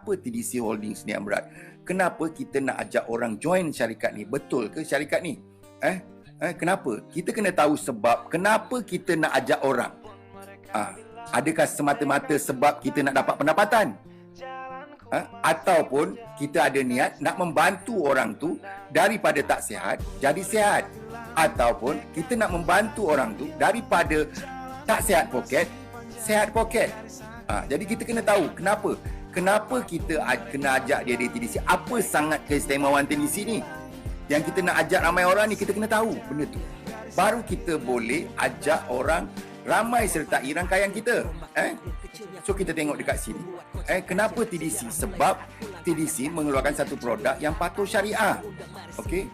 kenapa TDC Holdings ni Amrat? Kenapa kita nak ajak orang join syarikat ni? Betul ke syarikat ni? Kenapa? Kita kena tahu sebab kenapa kita nak ajak orang. Adakah semata-mata sebab kita nak dapat pendapatan? Ataupun kita ada niat nak membantu orang tu daripada tak sihat jadi sihat, ataupun kita nak membantu orang tu daripada tak sihat poket sihat poket. Jadi kita kena tahu kenapa kita kena ajak dia di TDC. Apa sangat keistimewaan TDC ni yang kita nak ajak ramai orang ni? Kita kena tahu benda tu, baru kita boleh ajak orang ramai sertai rangkaian kita. So kita tengok dekat sini. Kenapa TDC? Sebab TDC mengeluarkan satu produk yang patuh syariah. Okey.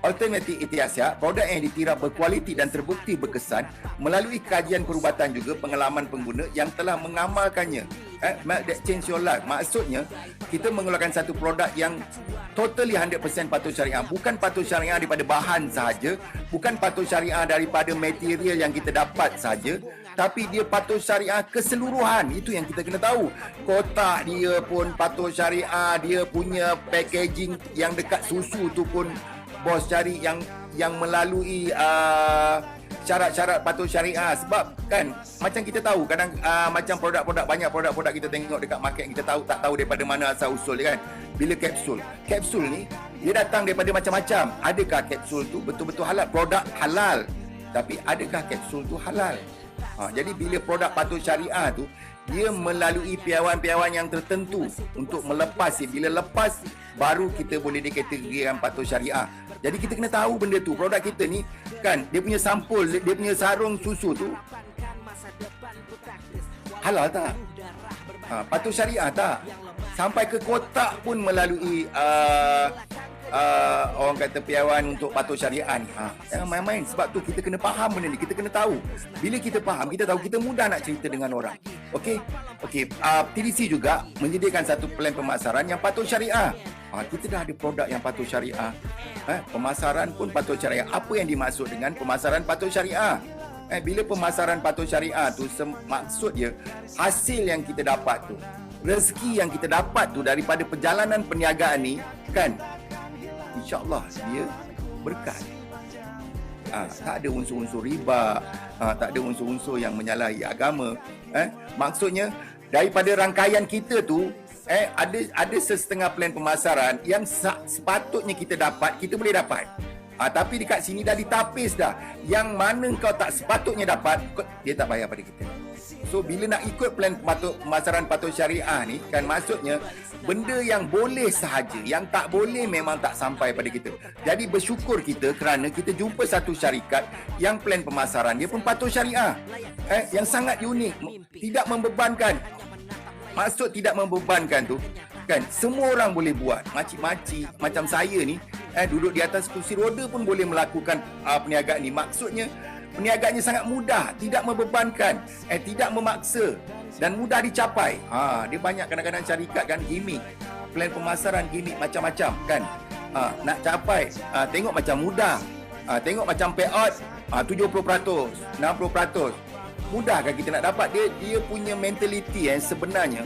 Alternatif Etiasia, produk yang dikira berkualiti dan terbukti berkesan melalui kajian perubatan juga pengalaman pengguna yang telah mengamalkannya. That change your life. Maksudnya, kita mengeluarkan satu produk yang totally 100% patuh syariah. Bukan patuh syariah daripada bahan sahaja, bukan patuh syariah daripada material yang kita dapat sahaja, tapi dia patuh syariah keseluruhan. Itu yang kita kena tahu. Kotak dia pun patuh syariah, dia punya packaging yang dekat susu tu pun bos cari yang melalui syarat-syarat patuh syariah. Sebab kan macam kita tahu kadang macam produk-produk, banyak produk-produk kita tengok dekat market, kita tahu tak tahu daripada mana asal usul dia kan. Bila kapsul ni dia datang daripada macam-macam. Adakah kapsul tu betul-betul halal? Produk halal, tapi adakah kapsul tu halal? Jadi bila produk patuh syariah tu, dia melalui piawan-piawan yang tertentu untuk melepas. Bila lepas, baru kita boleh dikategorikan patuh syariah. Jadi kita kena tahu benda tu. Produk kita ni kan, dia punya sampul, dia punya sarung susu tu halal tak? Patuh syariah tak? Sampai ke kotak pun melalui orang kata piawan untuk patuh syariah ni. Jangan main-main. Sebab tu kita kena faham benda ni. Kita kena tahu. Bila kita faham, kita tahu, kita mudah nak cerita dengan orang. Okey. TDC juga menyediakan satu plan pemasaran yang patuh syariah. Kita dah ada produk yang patuh syariah. Pemasaran pun patuh syariah. Apa yang dimaksud dengan pemasaran patuh syariah? Bila pemasaran patuh syariah tu, maksud dia hasil yang kita dapat tu, rezeki yang kita dapat tu daripada perjalanan perniagaan ni kan, InsyaAllah dia berkat. Tak ada unsur-unsur riba, tak ada unsur-unsur yang menyalahi agama. Maksudnya daripada rangkaian kita tu, ada sesetengah plan pemasaran yang sepatutnya kita dapat, kita boleh dapat. Tapi dekat sini dah ditapis dah. Yang mana kau tak sepatutnya dapat, dia tak bayar pada kita. So bila nak ikut plan pemasaran patuh syariah ni kan, maksudnya benda yang boleh sahaja, yang tak boleh memang tak sampai pada kita. Jadi bersyukur kita kerana kita jumpa satu syarikat yang plan pemasaran dia pun patuh syariah, yang sangat unik, tidak membebankan. Maksud tidak membebankan tu kan, semua orang boleh buat. Makcik-makcik macam saya ni, duduk di atas kursi roda pun boleh melakukan perniagaan ni. Maksudnya perniagaannya sangat mudah, tidak membebankan, tidak memaksa dan mudah dicapai. Dia banyak kadang-kadang syarikat kan gimmick, plan pemasaran gimmick macam-macam kan. Nak capai, tengok macam mudah, tengok macam payout 70%, 60%. Mudahkah kita nak dapat? Dia punya mentality sebenarnya.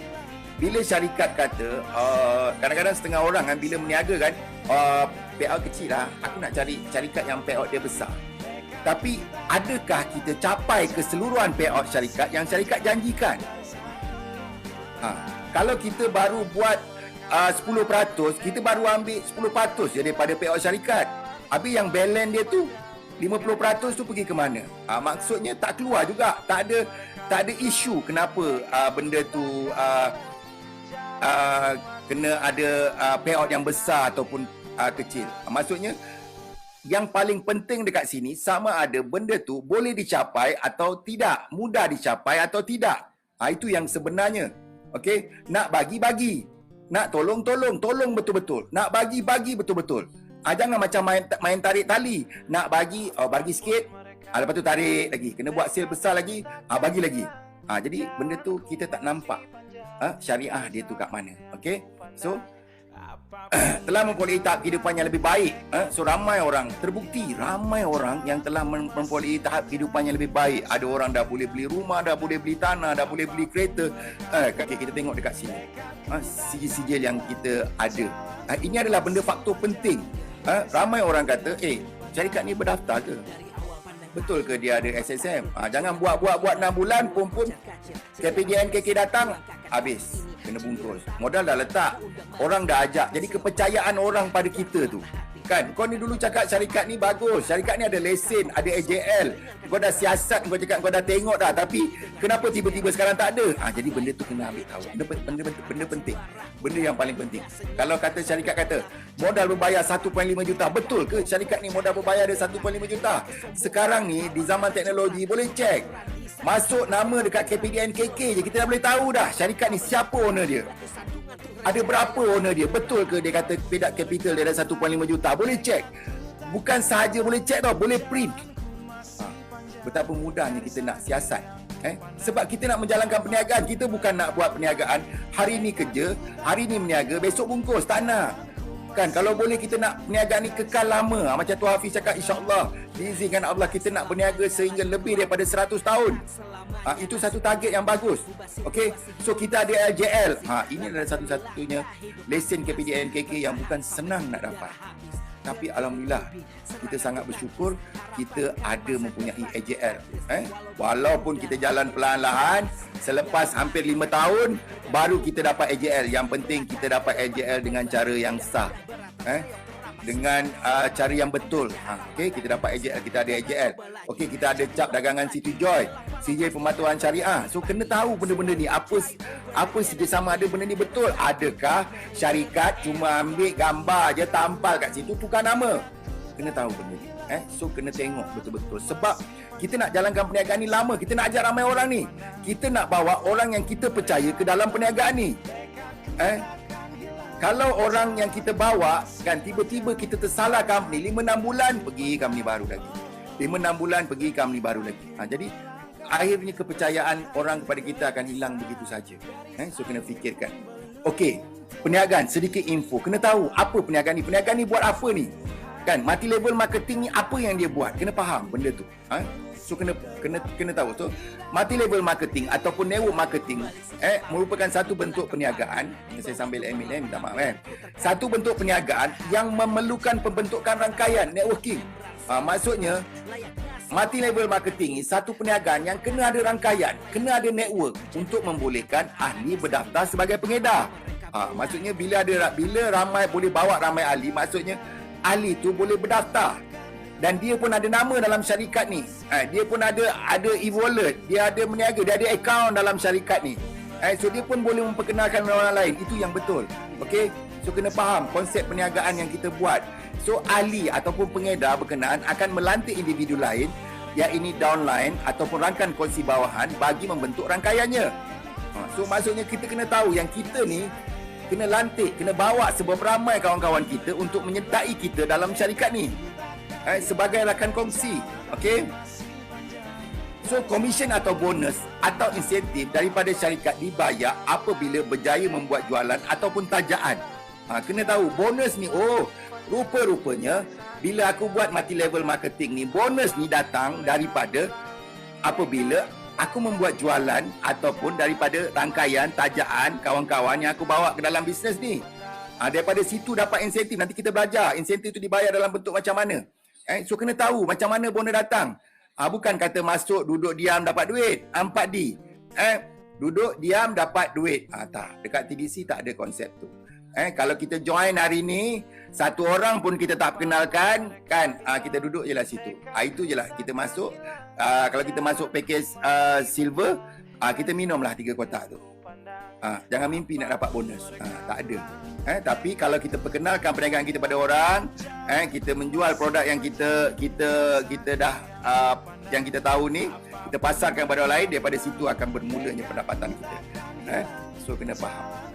Bila syarikat kata, kadang-kadang setengah orang kan bila meniaga kan, payout kecil lah, aku nak cari syarikat yang payout dia besar. Tapi adakah kita capai keseluruhan payout syarikat yang syarikat janjikan? Kalau kita baru buat 10%, kita baru ambil 10% je daripada payout syarikat. Habis yang balance dia tu 50% tu pergi ke mana? Maksudnya tak keluar juga. Tak ada isu kenapa benda tu kena ada payout yang besar ataupun kecil. Maksudnya yang paling penting dekat sini sama ada benda tu boleh dicapai atau tidak, mudah dicapai atau tidak. Itu yang sebenarnya. Okey, nak bagi-bagi, nak tolong-tolong, tolong betul-betul, nak bagi-bagi betul-betul. Jangan macam main tarik tali. Nak bagi, bagi sikit, lepas tu tarik lagi, kena buat sale besar lagi, bagi lagi. Jadi benda tu kita tak nampak syariah dia tu kat mana. Okey, so telah memperoleh tahap kehidupan yang lebih baik. So ramai orang, terbukti ramai orang yang telah memperoleh tahap kehidupan yang lebih baik. Ada orang dah boleh beli rumah, dah boleh beli tanah, dah boleh beli kereta. Kita tengok dekat sini, sijil-sijil yang kita ada. Ini adalah benda faktor penting. Ramai orang kata, syarikat ni berdaftar ke? Betul ke dia ada SSM? Jangan buat 6 bulan pun KPDN KK datang, habis kena bungkus. Modal dah letak, orang dah ajak. Jadi kepercayaan orang pada kita tu, kan, kau ni dulu cakap syarikat ni bagus, syarikat ni ada lesen, ada AJL, kau dah siasat, kau cakap kau dah tengok dah, tapi kenapa tiba-tiba sekarang tak ada? Jadi benda tu kena ambil tahu. Benda penting, benda yang paling penting. Kalau kata syarikat kata modal berbayar 1.5 juta, betul ke syarikat ni modal berbayar dia 1.5 juta? Sekarang ni di zaman teknologi boleh cek, masuk nama dekat KPDN KK je, kita dah boleh tahu dah syarikat ni siapa owner dia, ada berapa owner dia. Betul ke dia kata Pedak Capital dia ada 1.5 juta? Boleh cek. Bukan sahaja boleh cek tau, boleh print. Betapa mudahnya kita nak siasat. Sebab kita nak menjalankan perniagaan. Kita bukan nak buat perniagaan hari ni kerja, hari ni meniaga, besok bungkus. Tak nak. Kan, kalau boleh kita nak perniagaan ni kekal lama. Macam Tuan Hafiz cakap, insya-Allah diizinkan Allah kita nak berniaga sehingga lebih daripada 100 tahun. Itu satu target yang bagus. Okey, so kita ada LJL. Ini adalah satu-satunya lesen KPDN KK yang bukan senang nak dapat. Tapi alhamdulillah kita sangat bersyukur kita ada mempunyai AJL. Walaupun kita jalan perlahan-lahan, selepas hampir 5 tahun baru kita dapat AJL. Yang penting kita dapat AJL dengan cara yang sah. Dengan cara yang betul. Okey, kita dapat AJL, kita ada AJL. Okey, kita ada cap dagangan Situ Joy, sijil pematuhan syariah. So kena tahu benda-benda ni, apa sijil sama ada benda ni betul. Adakah syarikat cuma ambil gambar je tampal kat situ tukar nama? Kena tahu benda ni. So kena tengok betul-betul. Sebab kita nak jalankan perniagaan ni lama, kita nak ajak ramai orang ni. Kita nak bawa orang yang kita percaya ke dalam perniagaan ni. Kalau orang yang kita bawa, kan, tiba-tiba kita tersalah company, 5-6 bulan pergi company baru lagi, 5-6 bulan pergi company baru lagi. Jadi akhirnya kepercayaan orang kepada kita akan hilang begitu saja. So kena fikirkan. Okey, perniagaan, sedikit info. Kena tahu apa perniagaan ni. Perniagaan ni buat apa ni? Kan, multi level marketing ni apa yang dia buat? Kena faham benda tu. So kena tahu tu. Multi level marketing ataupun network marketing merupakan satu bentuk perniagaan. Saya sambil MLM, minta maaf. Satu bentuk perniagaan yang memerlukan pembentukan rangkaian networking. Maksudnya multi level marketing ni satu perniagaan yang kena ada rangkaian, kena ada network untuk membolehkan ahli berdaftar sebagai pengedar. Maksudnya bila ramai boleh bawa ramai ahli, maksudnya ahli tu boleh berdaftar. Dan dia pun ada nama dalam syarikat ni. Dia pun ada e-wallet, dia ada meniaga, dia ada akaun dalam syarikat ni. So dia pun boleh memperkenalkan orang lain. Itu yang betul. Okey. So kena faham konsep perniagaan yang kita buat. So ahli ataupun pengedar berkenaan akan melantik individu lain, iaitu downline ataupun rangkaian kongsi bawahan bagi membentuk rangkaiannya. So maksudnya kita kena tahu yang kita ni kena lantik, kena bawa seberapa ramai kawan-kawan kita untuk menyertai kita dalam syarikat ni. Sebagai rakan kongsi. Okey. So komisen atau bonus atau insentif daripada syarikat dibayar apabila berjaya membuat jualan ataupun tajaan. Kena tahu bonus ni, rupa-rupanya bila aku buat multi level marketing ni, bonus ni datang daripada apabila aku membuat jualan ataupun daripada rangkaian tajaan kawan-kawan yang aku bawa ke dalam bisnes ni. Daripada situ dapat insentif. Nanti kita belajar insentif tu dibayar dalam bentuk macam mana. So kena tahu macam mana bonus datang. Bukan kata masuk, duduk diam dapat duit. 4D. Duduk diam dapat duit. Tak. Dekat TDC tak ada konsep tu. Kalau kita join hari ni, satu orang pun kita tak kenalkan, kan, kita duduk je lah situ. Itu je lah. Kita masuk. Kalau kita masuk package silver, kita minumlah 3 kotak tu. Jangan mimpi nak dapat bonus. Tak ada. Tapi kalau kita perkenalkan perniagaan kita pada orang, kita menjual produk yang kita dah yang kita tahu ni, kita pasarkan kepada orang lain, daripada situ akan bermulanya pendapatan kita. So kena faham.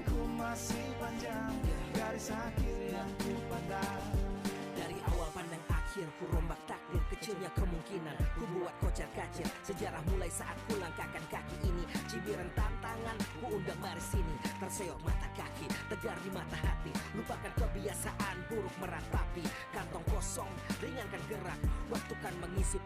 Dari awal pandang akhir, ku rombak takdir kecilnya kemungkinan. Ku buat kocar kacir sejarah mulai saat ku langkahkan kaki ini. Cibiran tantangan, ku undang mari sini. Terseok mata kaki, tegar di mata hati. Lupakan kebiasaan buruk meratapi. Kantong kosong, ringankan gerak. Waktu kan mengisi